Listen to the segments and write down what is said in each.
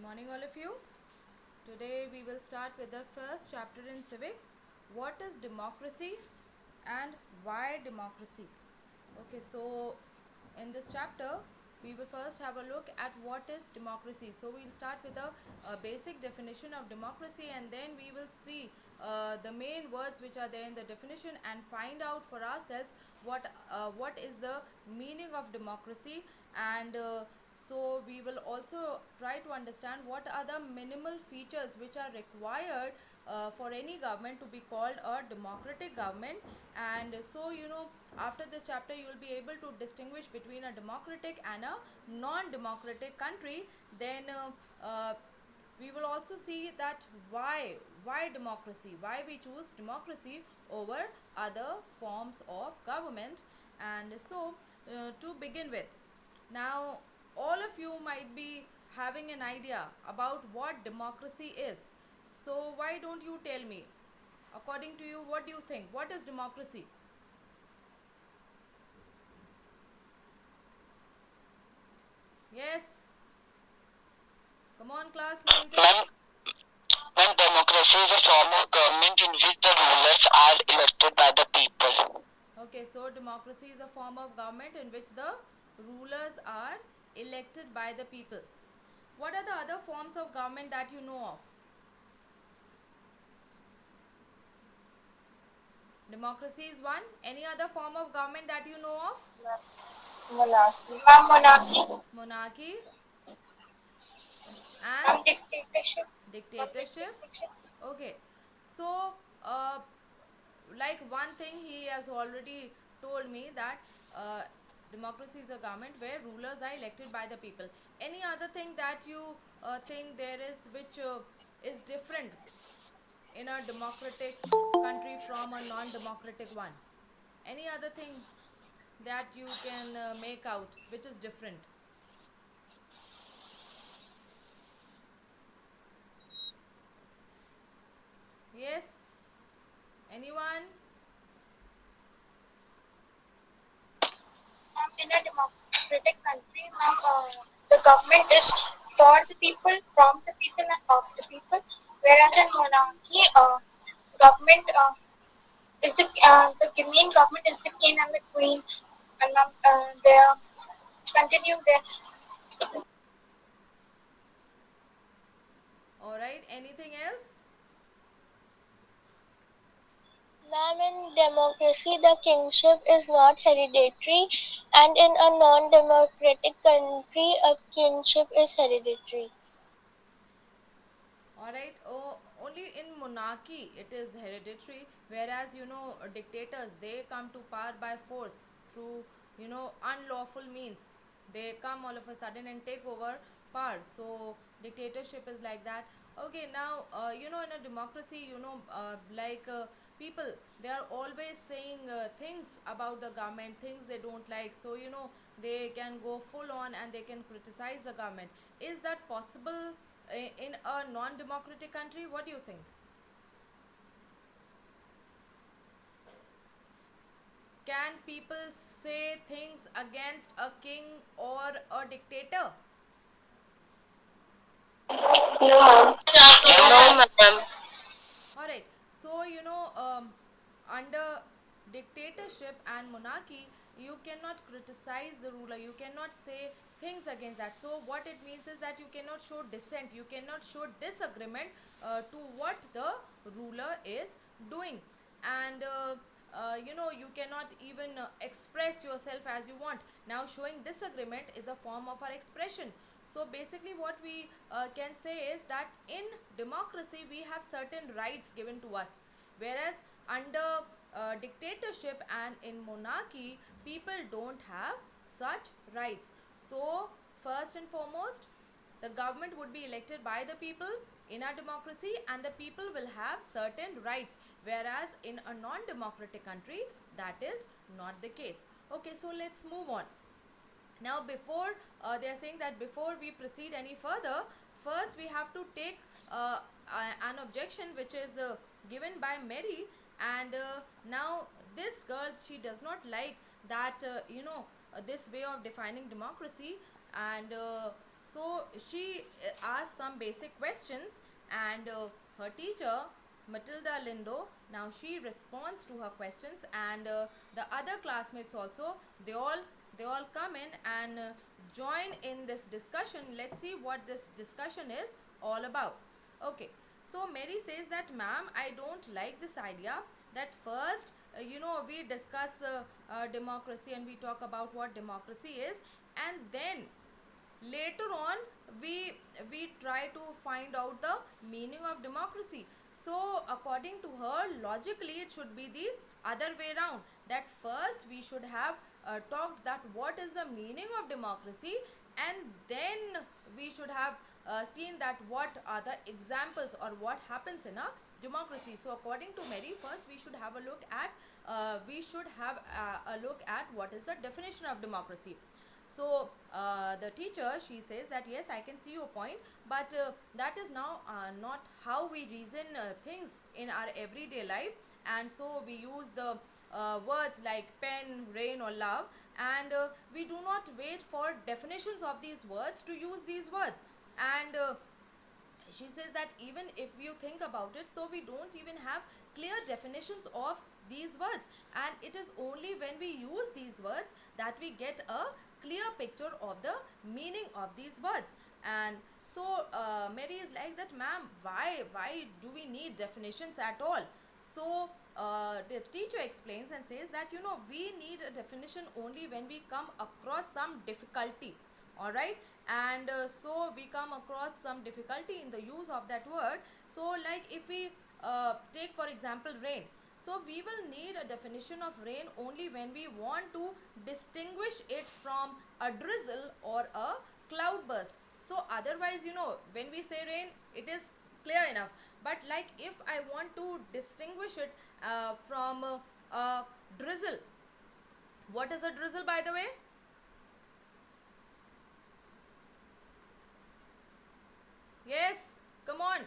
morning, all of you. Today we will start with the first chapter in civics. What is democracy and why democracy? Okay, so in this chapter, we will first have a look at what is democracy. So we'll start with a basic definition of democracy, and then we will see the main words which are there in the definition and find out for ourselves what is the meaning of democracy. And so we will also try to understand what are the minimal features which are required for any government to be called a democratic government. And so after this chapter you will be able to distinguish between a democratic and a non-democratic country. Then we will also see that why democracy, why we choose democracy over other forms of government. And so to begin with, now all of you might be having an idea about what democracy is. So why don't you tell me, according to you, what do you think, what is democracy? Yes, come on class 9 10. When democracy is a form of government in which the rulers are elected by the people. Okay, so democracy is a form of government in which the rulers are elected by the people. What are the other forms of government that you know of? Democracy is one. Any other form of government that you know of? Monarchy. Monarchy. Monarchy and Dictatorship. dictatorship. Okay, so uh, like one thing he has already told me that democracy is a government where rulers are elected by the people. Any other thing that you think there is which is different in a democratic country from a non-democratic one? Any other thing that you can make out which is different? Yes, anyone? In a democratic country, the government is for the people, from the people, and of the people. Whereas in monarchy, government is the main government is the king and the queen, and they continue their. All right, anything else? Ma'am, in democracy, the kingship is not hereditary, and in a non democratic country, a kingship is hereditary. All right. Oh, only in monarchy it is hereditary, whereas dictators, they come to power by force through unlawful means. They come all of a sudden and take over power. So dictatorship is like that. Okay, now in a democracy, people, they are always saying things about the government, things they don't like. So they can go full on and they can criticize the government. Is that possible in a non-democratic country? What do you think? Can people say things against a king or a dictator? No, ma'am. No, ma'am. All right. So under dictatorship and monarchy, you cannot criticize the ruler. You cannot say things against that. So what it means is that you cannot show dissent. You cannot show disagreement to what the ruler is doing. And you cannot even express yourself as you want. Now showing disagreement is a form of our expression. So basically what we can say is that in democracy we have certain rights given to us, whereas under dictatorship and in monarchy people don't have such rights. So first and foremost, the government would be elected by the people in a democracy, and the people will have certain rights, whereas in a non-democratic country that is not the case. Okay, so let's move on. Now before they are saying that before we proceed any further, first we have to take an objection which is given by Mary. And now this girl, she does not like that this way of defining democracy. And So she asked some basic questions, and her teacher Matilda Lindo, now she responds to her questions, and the other classmates also, they all they all come in and join in this discussion. Let's see what this discussion is all about. Okay, so Mary says that, ma'am, I don't like this idea that first we discuss democracy, and we talk about what democracy is, and then later on we try to find out the meaning of democracy. So according to her, logically it should be the other way around, that first we should have talked that what is the meaning of democracy, and then we should have seen that what are the examples or what happens in a democracy. So according to Mary, first we should have a look at a look at what is the definition of democracy. So the teacher, she says that yes, I can see your point, but that is now not how we reason things in our everyday life. And so we use the words like pen, rain or love, and we do not wait for definitions of these words to use these words. And she says that even if you think about it, so we don't even have clear definitions of these words, and it is only when we use these words that we get a clear picture of the meaning of these words. And so Mary is like that, ma'am, why do we need definitions at all? So the teacher explains and says that we need a definition only when we come across some difficulty. All right, and so we come across some difficulty in the use of that word. So like if we take for example rain, so we will need a definition of rain only when we want to distinguish it from a drizzle or a cloudburst. So otherwise, when we say rain, it is clear enough. But like if I want to distinguish it from a drizzle, what is a drizzle, by the way? Yes, come on.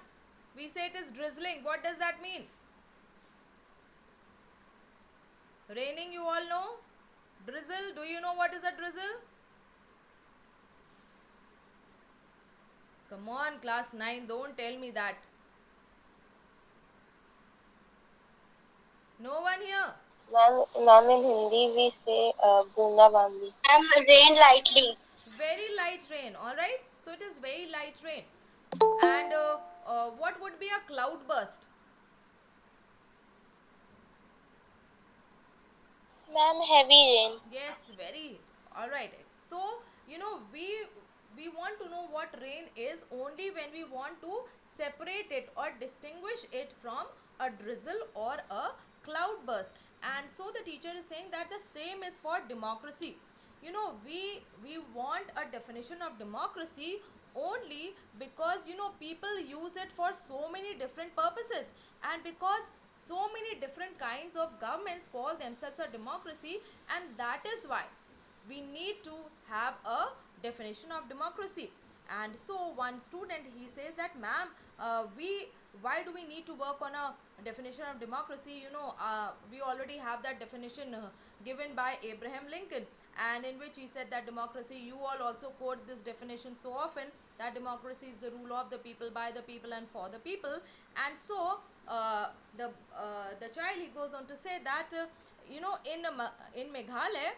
We say it is drizzling. What does that mean? Raining, you all know. Drizzle, do you know what is a drizzle? Come on, class 9, don't tell me that. No one here. Ma'am, in Hindi we say Boonda Bandi. Rain lightly. Very light rain, alright? So it is very light rain. And what would be a cloud burst? Ma'am, heavy rain. Yes, very. Alright. So, we want to know what rain is only when we want to separate it or distinguish it from a drizzle or a cloud burst. And so the teacher is saying that the same is for democracy. We want a definition of democracy only because people use it for so many different purposes, and because so many different kinds of governments call themselves a democracy, and that is why we need to have a definition of democracy. And so one student, he says that, ma'am, we why do we need to work on a definition of democracy? We already have that definition given by Abraham Lincoln, and in which he said that democracy, you all also quote this definition so often, that democracy is the rule of the people, by the people, and for the people. And so the child, he goes on to say that in Meghalaya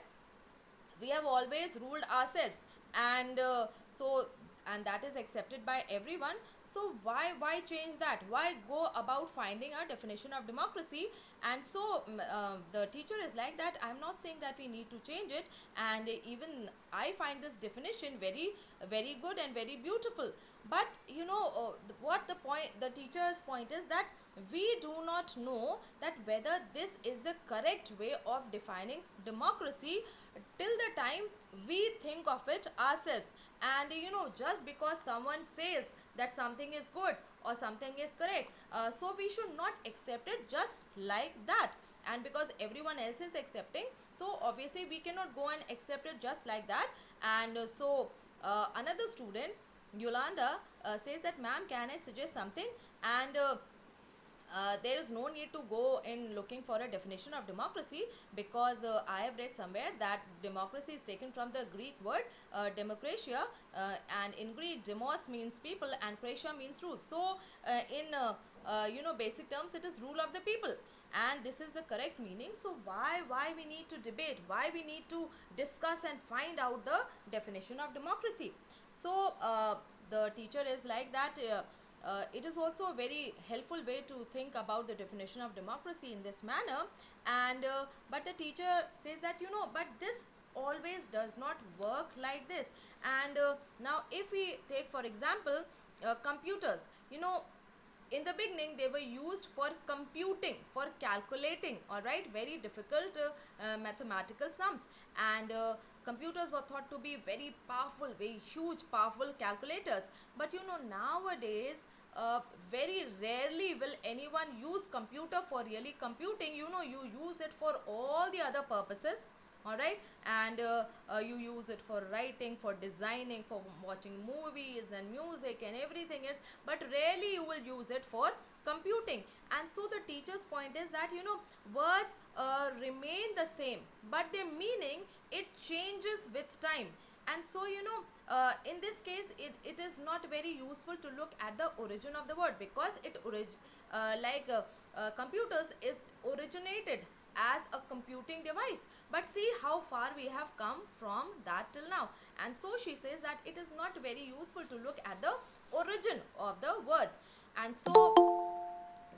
we have always ruled ourselves, and and that is accepted by everyone. So why change that? Why go about finding a definition of democracy? And so the teacher is like that, I'm not saying that we need to change it, and even I find this definition very very good and very beautiful. But what the teacher's point is that we do not know that whether this is the correct way of defining democracy till the time we think of it ourselves. And just because someone says that something is good or something is correct, so we should not accept it just like that. And because everyone else is accepting, so obviously we cannot go and accept it just like that. And so another student, Yolanda, says that, ma'am, can I suggest something? And there is no need to go in looking for a definition of democracy, because I have read somewhere that democracy is taken from the Greek word demokratia, and in Greek demos means people and kratia means rule. So in basic terms, it is rule of the people, and this is the correct meaning. So why we need to debate, why we need to discuss and find out the definition of democracy? So the teacher is like that. It is also a very helpful way to think about the definition of democracy in this manner. And but the teacher says that, but this always does not work like this. And now if we take for example computers, in the beginning they were used for computing, for calculating, all right, very difficult mathematical sums. And computers were thought to be very powerful, very huge powerful calculators. But nowadays very rarely will anyone use computer for really computing. You use it for all the other purposes, all right. And you use it for writing, for designing, for watching movies and music and everything else, but rarely you will use it for computing. And so the teacher's point is that words remain the same, but their meaning, it changes with time. And so in this case, it is not very useful to look at the origin of the word, because computers is originated as a computing device, but see how far we have come from that till now. And so she says that it is not very useful to look at the origin of the words. And so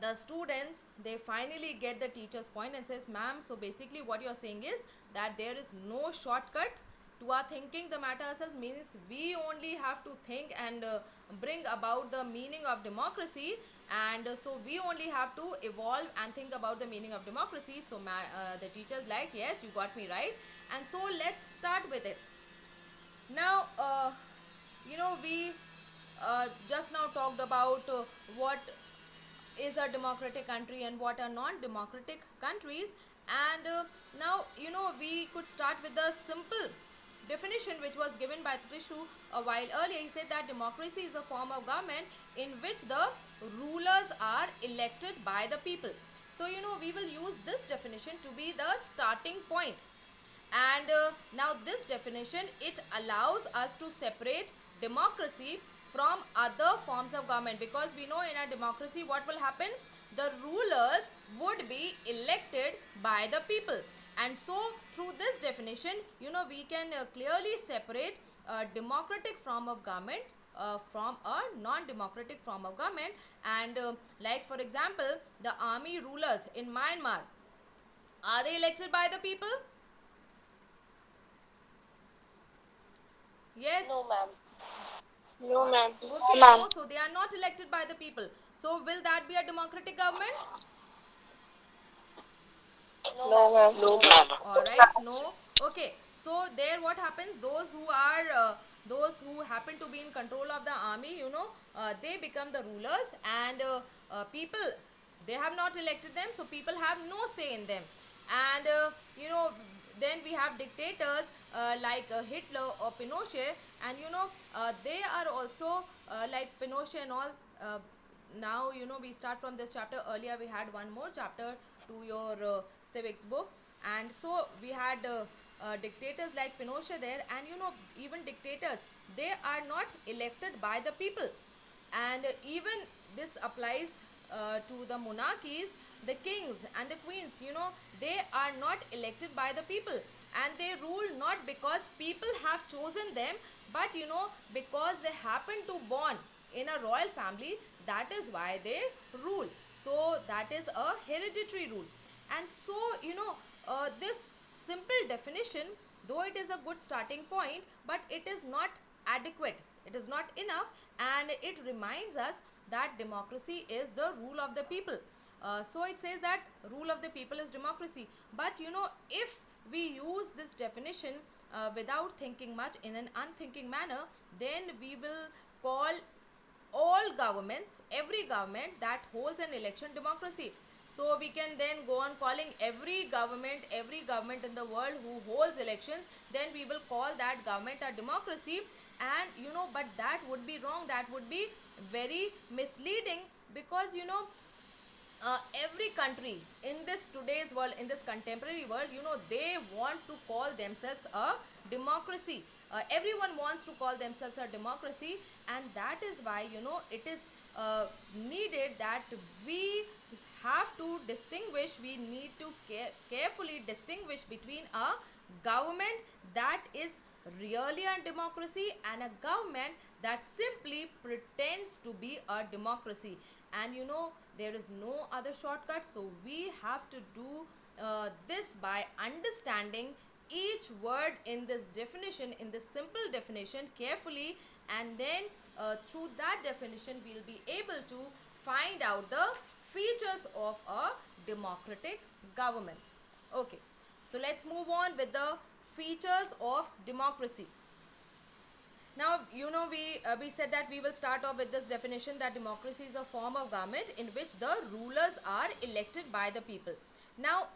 the students, they finally get the teacher's point and says, ma'am, so basically what you're saying is that there is no shortcut to our thinking the matter ourselves, means we only have to think and bring about the meaning of democracy. And so we only have to evolve and think about the meaning of democracy. So the teacher's like, yes, you got me right. And so let's start with it. Now we just now talked about what is a democratic country and what are non-democratic countries. And now we could start with the simple definition which was given by Trishu a while earlier. He said that democracy is a form of government in which the rulers are elected by the people. So we will use this definition to be the starting point. And now this definition, it allows us to separate democracy from other forms of government, because we know in a democracy what will happen, the rulers would be elected by the people. And so through this definition, we can clearly separate a democratic form of government from a non-democratic form of government. And like for example, the army rulers in Myanmar, are they elected by the people? Yes. No, ma'am. No, ma'am. Okay, Ma'am. no, so they are not elected by the people. So will that be a democratic government? No, ma'am. No, ma'am. Alright, no. Okay, so there what happens, those who happen to be in control of the army, they become the rulers. And people, they have not elected them, so people have no say in them. And then we have dictators like Hitler or Pinochet. And they are also like Pinochet and all. Now we start from this chapter. Earlier we had one more chapter to your civics book. And so we had dictators like Pinochet there. And even dictators, they are not elected by the people. And even this applies to the monarchies, the kings and the queens. They are not elected by the people, and they rule not because people have chosen them, but because they happen to born in a royal family. That is why they rule. So that is a hereditary rule. And so this simple definition, though it is a good starting point, but it is not adequate, it is not enough. And it reminds us that democracy is the rule of the people. So it says that rule of the people is democracy. But if we use this definition without thinking much, in an unthinking manner, then we will call all governments, every government that holds an election, democracy. So we can then go on calling every government in the world who holds elections, then we will call that government a democracy. And but that would be wrong, that would be very misleading, because every country in this today's world, in this contemporary world, they want to call themselves a democracy. Everyone wants to call themselves a democracy, and that is why it is needed that we have to distinguish, we need to carefully distinguish between a government that is really a democracy and a government that simply pretends to be a democracy. And there is no other shortcut, so we have to do this by understanding each word in this definition, in this simple definition carefully, and then through that definition we'll be able to find out the features of a democratic government. Okay, so let's move on with the features of democracy. Now, we said that we will start off with this definition, that democracy is a form of government in which the rulers are elected by the people. Now,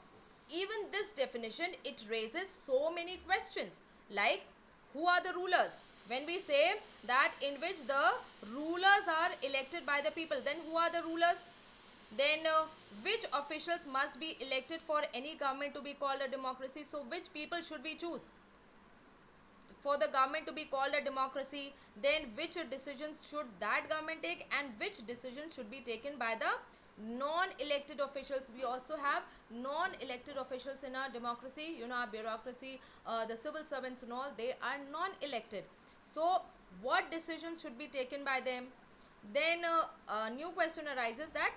even this definition, it raises so many questions, like who are the rulers? When we say that in which the rulers are elected by the people, then who are the rulers? Then which officials must be elected for any government to be called a democracy? So which people should we choose for the government to be called a democracy? Then which decisions should that government take, and which decisions should be taken by the non-elected officials? We also have non-elected officials in our democracy, our bureaucracy, the civil servants and all, they are non-elected. So what decisions should be taken by them? Then a new question arises, that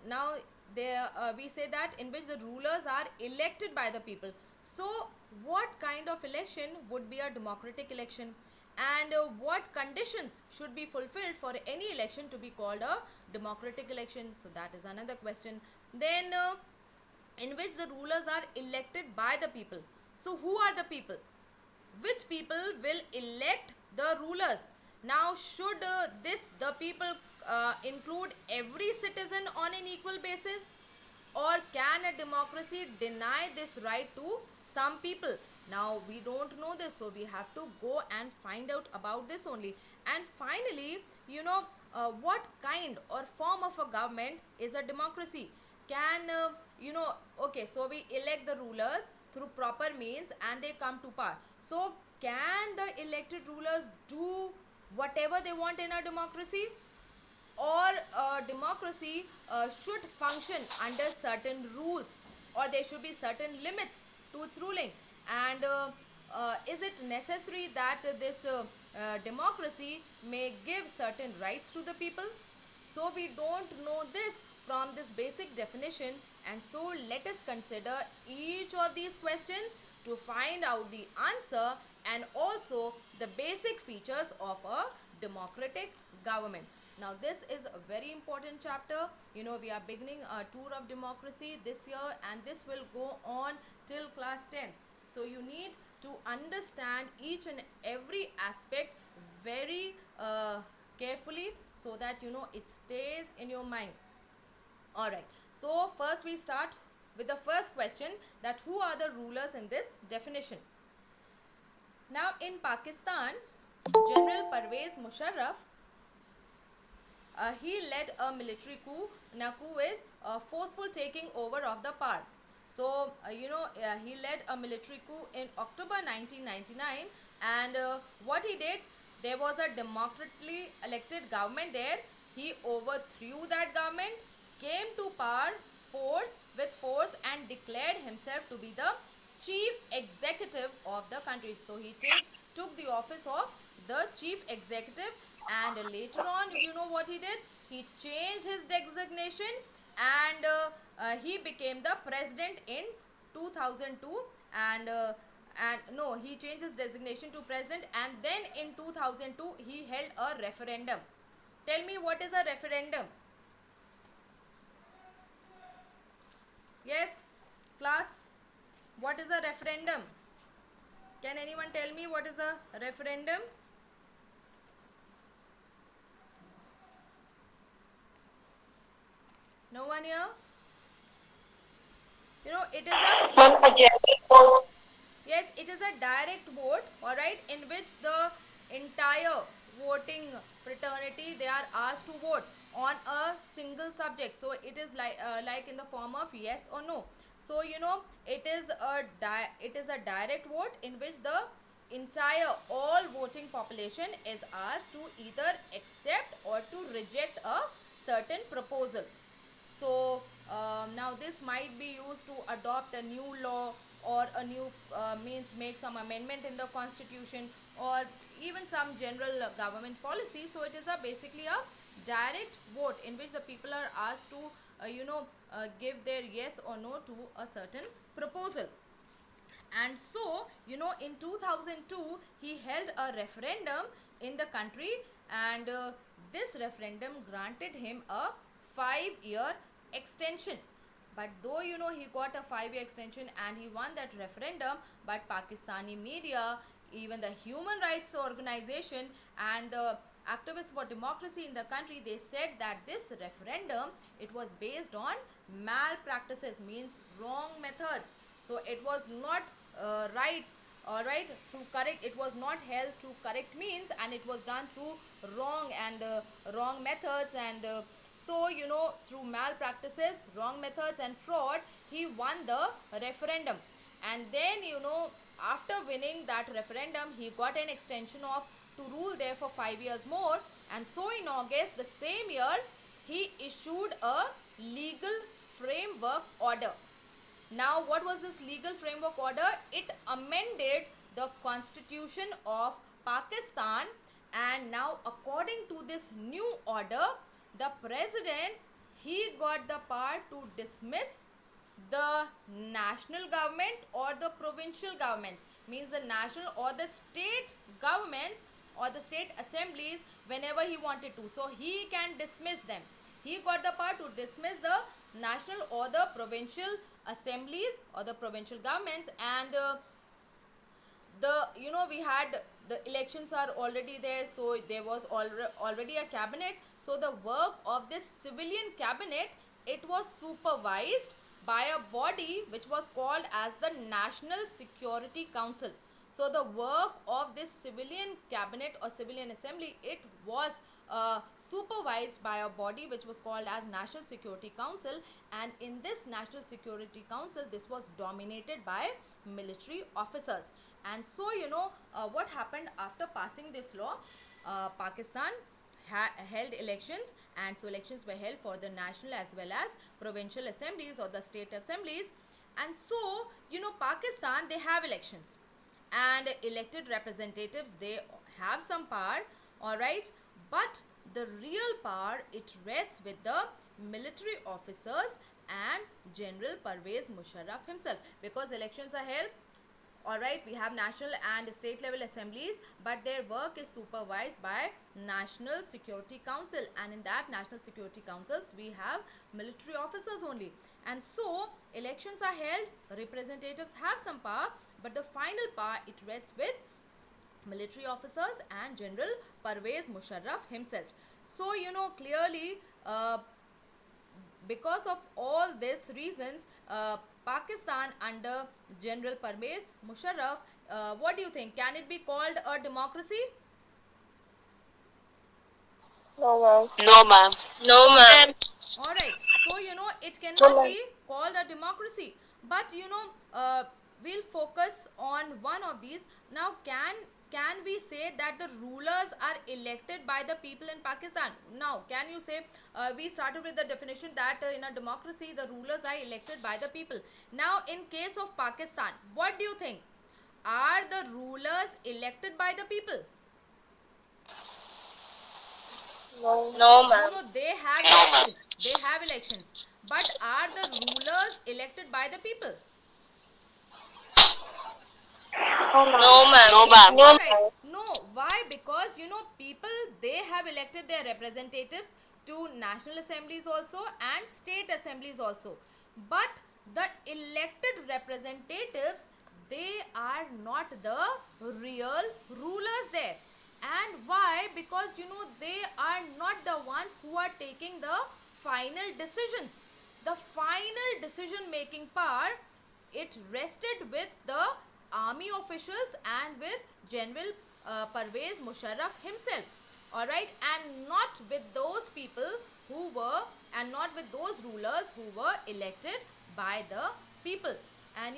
now there we say that in which the rulers are elected by the people. So what kind of election would be a democratic election, and what conditions should be fulfilled for any election to be called a democratic election? So that is another question. Then in which the rulers are elected by the people. So who are the people? Which people will elect the rulers? Now, should the people include every citizen on an equal basis, or can a democracy deny this right to some people? Now, we don't know this, so we have to go and find out about this only. And finally, what kind or form of a government is a democracy? Can okay, so we elect the rulers through proper means and they come to power. So can the elected rulers do whatever they want in a democracy, or democracy should function under certain rules, or there should be certain limits to its ruling? And is it necessary that this democracy may give certain rights to the people? So we don't know this from this basic definition, and so let us consider each of these questions to find out the answer and also the basic features of a democratic government. Now this is a very important chapter. We are beginning a tour of democracy this year, and this will go on till class 10th. So you need to understand each and every aspect very carefully, so that it stays in your mind. Alright, so first we start with the first question, that who are the rulers in this definition? Now in Pakistan, General Pervez Musharraf, he led a military coup. Now coup is a forceful taking over of the power. So he led a military coup in October 1999, and what he did, there was a democratically elected government there. He overthrew that government, came to power with force, and declared himself to be the chief executive of the country. So he took the office of the chief executive, and later on, what he did? He changed his designation, and he became the president in 2002, and no, he changed his designation to president, and then in 2002 he held a referendum. Tell me, what is a referendum? Yes, class, what is a referendum? Can anyone tell me what is a referendum? No one here? It is yes, it is a direct vote, alright, in which the entire voting fraternity, they are asked to vote on a single subject. So it is like in the form of yes or no. So it is a direct vote in which the entire all voting population is asked to either accept or to reject a certain proposal. So now this might be used to adopt a new law, or a new means make some amendment in the constitution, or even some general government policy. So it is a basically a direct vote in which the people are asked to give their yes or no to a certain proposal. And so in 2002 he held a referendum in the country, and this referendum granted him a 5-year extension. But though he got a 5-year extension and he won that referendum, but Pakistani media, even the human rights organization and the activists for democracy in the country, they said that this referendum, it was based on malpractices, means wrong methods. So it was not right, all right, through correct, it was not held through correct means, and it was done through wrong methods. And so through malpractices, wrong methods and fraud, he won the referendum. And then after winning that referendum, he got an extension of to rule there for 5 years more. And so in August the same year, he issued a legal framework order. Now, what was this legal framework order? It amended the constitution of Pakistan, and now according to this new order, the president, he got the power to dismiss the national government or the provincial governments, means the national or the state governments or the state assemblies, whenever he wanted to. So he can dismiss them. He got the power to dismiss the national or the provincial assemblies or the provincial governments. And we had the elections are already there, so there was already a cabinet. So the work of this civilian cabinet, it was supervised by a body which was called as the National Security Council. So the work of this civilian cabinet or civilian assembly, it was supervised by a body which was called as National Security Council. And in this National Security Council, this was dominated by military officers. And so what happened after passing this law, Pakistan held elections, and so elections were held for the national as well as provincial assemblies or the state assemblies. And so Pakistan, they have elections, and elected representatives, they have some power, all right, but the real power, it rests with the military officers and General Pervez Musharraf himself, because elections are held, all right, we have national and state level assemblies, but their work is supervised by National Security Council, and in that National Security Councils we have military officers only. And so elections are held, representatives have some power, but the final power, it rests with military officers and General Pervez Musharraf himself. So clearly because of all these reasons, Pakistan under General Pervez Musharraf, what do you think? Can it be called a democracy? No, ma'am. No, ma'am. No, ma'am. Alright, so it cannot be called a democracy. But we'll focus on one of these. Now, can we say that the rulers are elected by the people in Pakistan? Now, can you say, we started with the definition that in a democracy, the rulers are elected by the people. Now, in case of Pakistan, what do you think? Are the rulers elected by the people? No. No, ma'am. No, they have elections. They have elections. But are the rulers elected by the people? No, ma'am. No, ma'am. No, Right. No. Why? Because people, they have elected their representatives to national assemblies also and state assemblies also. But the elected representatives, they are not the real rulers there. And why? Because they are not the ones who are taking the final decisions. The final decision making power, it rested with the army officials and with General Pervez Musharraf himself. all right, and not with those people who were, and not with those rulers who were elected by the people. And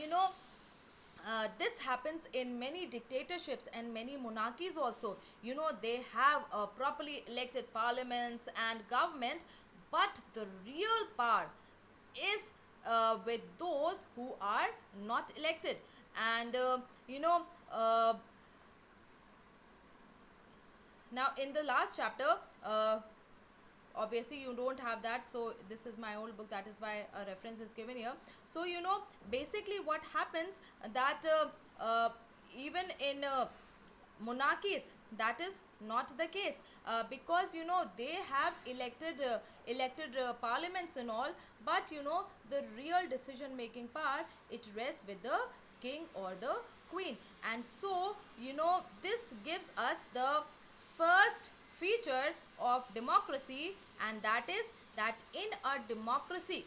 this happens in many dictatorships and many monarchies also. They have properly elected parliaments and government, but the real power is with those who are not elected. And now in the last chapter, obviously you don't have that, so this is my old book, that is why a reference is given here. So basically what happens, that even in monarchies, that is not the case, because they have elected parliaments and all, but the real decision making power, it rests with the king or the queen. And so this gives us the first feature of democracy, and that is that in a democracy,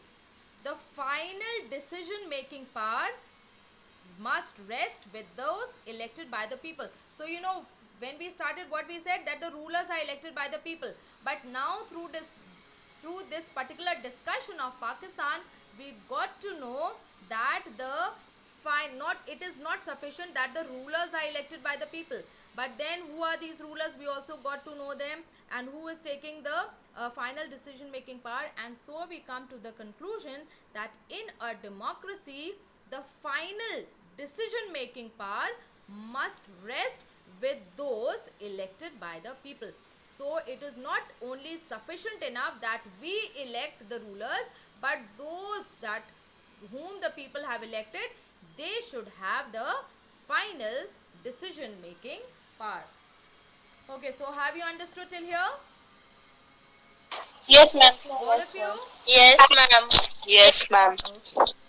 the final decision making power must rest with those elected by the people. So when we started, what we said, that the rulers are elected by the people, but now through this particular discussion of Pakistan, we got to know that not, it is not sufficient that the rulers are elected by the people, but then who are these rulers, we also got to know them, and who is taking the final decision making power. And so we come to the conclusion that in a democracy, the final decision making power must rest with those elected by the people. So it is not only sufficient enough that we elect the rulers, but those that whom the people have elected, they should have the final decision making power. Okay, so have you understood till here, Yes, ma'am. all of you? Yes, ma'am. Yes, ma'am. Okay.